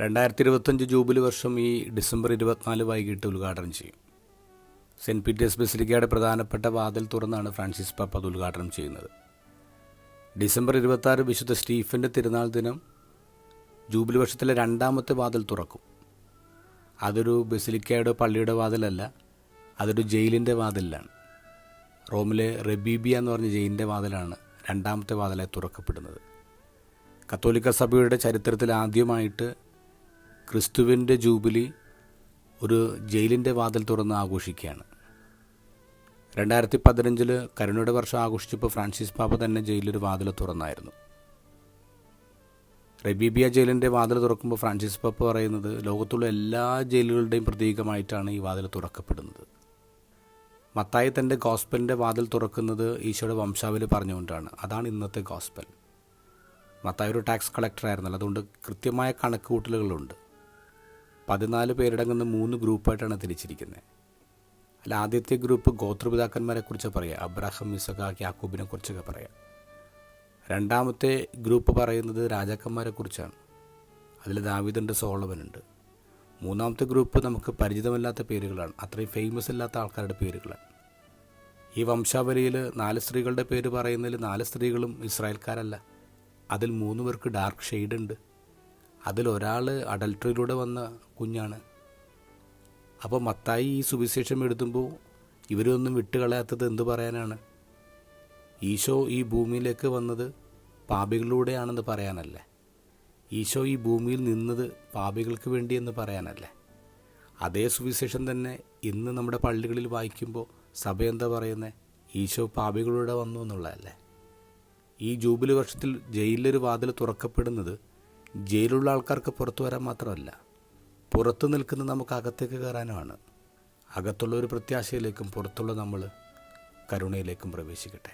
2025 jubilee വർഷം ഈ December 24 വൈകിട്ട് ഉദ്ഘാടനം ചെയ്യും. സെൻറ്റ് പീറ്റേഴ്സ് ബസിലിക്കയുടെ പ്രധാനപ്പെട്ട വാതിൽ തുറന്നാണ് ഫ്രാൻസിസ് പാപ്പ അത് ഉദ്ഘാടനം ചെയ്യുന്നത്. ഡിസംബർ 26 വിശുദ്ധ സ്റ്റീഫൻ്റെ തിരുനാൾ ദിനം ജൂബിലി വർഷത്തിലെ രണ്ടാമത്തെ വാതിൽ തുറക്കും. അതൊരു ബസിലിക്കയുടെ പള്ളിയുടെ വാതിലല്ല, അതൊരു ജയിലിൻ്റെ വാതിലാണ്. റോമിലെ റെബീബിയ എന്ന് പറഞ്ഞ ജയിലിൻ്റെ വാതിലാണ് രണ്ടാമത്തെ വാതിലായി തുറക്കപ്പെടുന്നത്. കത്തോലിക്ക സഭയുടെ ചരിത്രത്തിൽ ആദ്യമായിട്ട് ക്രിസ്തുവിൻ്റെ ജൂബിലി ഒരു ജയിലിൻ്റെ വാതിൽ തുറന്ന് ആഘോഷിക്കുകയാണ്. 2015 കരുണയുടെ വർഷം ആഘോഷിച്ചപ്പോൾ ഫ്രാൻസിസ് പാപ്പ തന്നെ ജയിലൊരു വാതിൽ തുറന്നായിരുന്നു. റെബീബിയ ജയിലിൻ്റെ വാതിൽ തുറക്കുമ്പോൾ ഫ്രാൻസിസ് പാപ്പ പറയുന്നത് ലോകത്തുള്ള എല്ലാ ജയിലുകളുടെയും പ്രതീകമായിട്ടാണ് ഈ വാതിൽ തുറക്കപ്പെടുന്നത്. മത്തായി തൻ്റെ ഗോസ്പലിൻ്റെ വാതിൽ തുറക്കുന്നത് ഈശോയുടെ വംശാവലി പറഞ്ഞുകൊണ്ടാണ്. അതാണ് ഇന്നത്തെ ഗോസ്പൽ. മത്തായി ഒരു ടാക്സ് കളക്ടറായിരുന്നല്ലോ, അതുകൊണ്ട് കൃത്യമായ കണക്കുകൂട്ടലുകളുണ്ട്. 14 പേരടങ്ങുന്ന 3 ഗ്രൂപ്പായിട്ടാണ് തിരിച്ചിരിക്കുന്നത്. അല്ല, ആദ്യത്തെ ഗ്രൂപ്പ് ഗോത്രപിതാക്കന്മാരെക്കുറിച്ച് പറയാം, അബ്രാഹം, ഇസഹാക്ക്, യാക്കോബിനെ കുറിച്ചൊക്കെ പറയാം. രണ്ടാമത്തെ ഗ്രൂപ്പ് പറയുന്നത് രാജാക്കന്മാരെക്കുറിച്ചാണ്. അതിൽ ദാവീദുണ്ട്, സോളമനുണ്ട്. മൂന്നാമത്തെ ഗ്രൂപ്പ് നമുക്ക് പരിചിതമല്ലാത്ത പേരുകളാണ്, അത്രയും ഫേമസ് അല്ലാത്ത ആൾക്കാരുടെ പേരുകളാണ്. ഈ വംശാവലിയിൽ 4 സ്ത്രീകളുടെ പേര് പറയുന്നതിൽ 4 സ്ത്രീകളും ഇസ്രായേൽക്കാരല്ല. അതിൽ 3 പേർക്ക് ഡാർക്ക് ഷെയ്ഡ് ഉണ്ട്. അതിലൊരാൾ അഡൽട്ടറിയിലൂടെ വന്ന കുഞ്ഞാണ്. അപ്പോൾ മത്തായി ഈ സുവിശേഷം എഴുതുമ്പോൾ ഇവരൊന്നും വിട്ടുകളയാത്തത് എന്തു പറയാനാണ്? ഈശോ ഈ ഭൂമിയിലേക്ക് വന്നത് പാപികളിലൂടെയാണെന്ന് പറയാനല്ലേ? ഈശോ ഈ ഭൂമിയിൽ നിന്നത് പാപികൾക്ക് വേണ്ടി എന്ന് പറയാനല്ലേ? അതേ സുവിശേഷം തന്നെ ഇന്ന് നമ്മുടെ പള്ളികളിൽ വായിക്കുമ്പോൾ സഭ എന്താ പറയുന്നത്? ഈശോ പാപികളിലൂടെ വന്നു എന്നുള്ളതല്ലേ? ഈ ജൂബിലി വർഷത്തിൽ ജയിലിലൊരു വാതിൽ തുറക്കപ്പെടുന്നത് ജയിലുള്ള ആൾക്കാർക്ക് പുറത്തു വരാൻ മാത്രമല്ല, പുറത്തു നിൽക്കുന്ന നമുക്ക് അകത്തേക്ക് കയറാനുമാണ്. അകത്തുള്ള ഒരു പ്രത്യാശയിലേക്കും പുറത്തുള്ള നമ്മൾ കരുണയിലേക്കും പ്രവേശിക്കട്ടെ.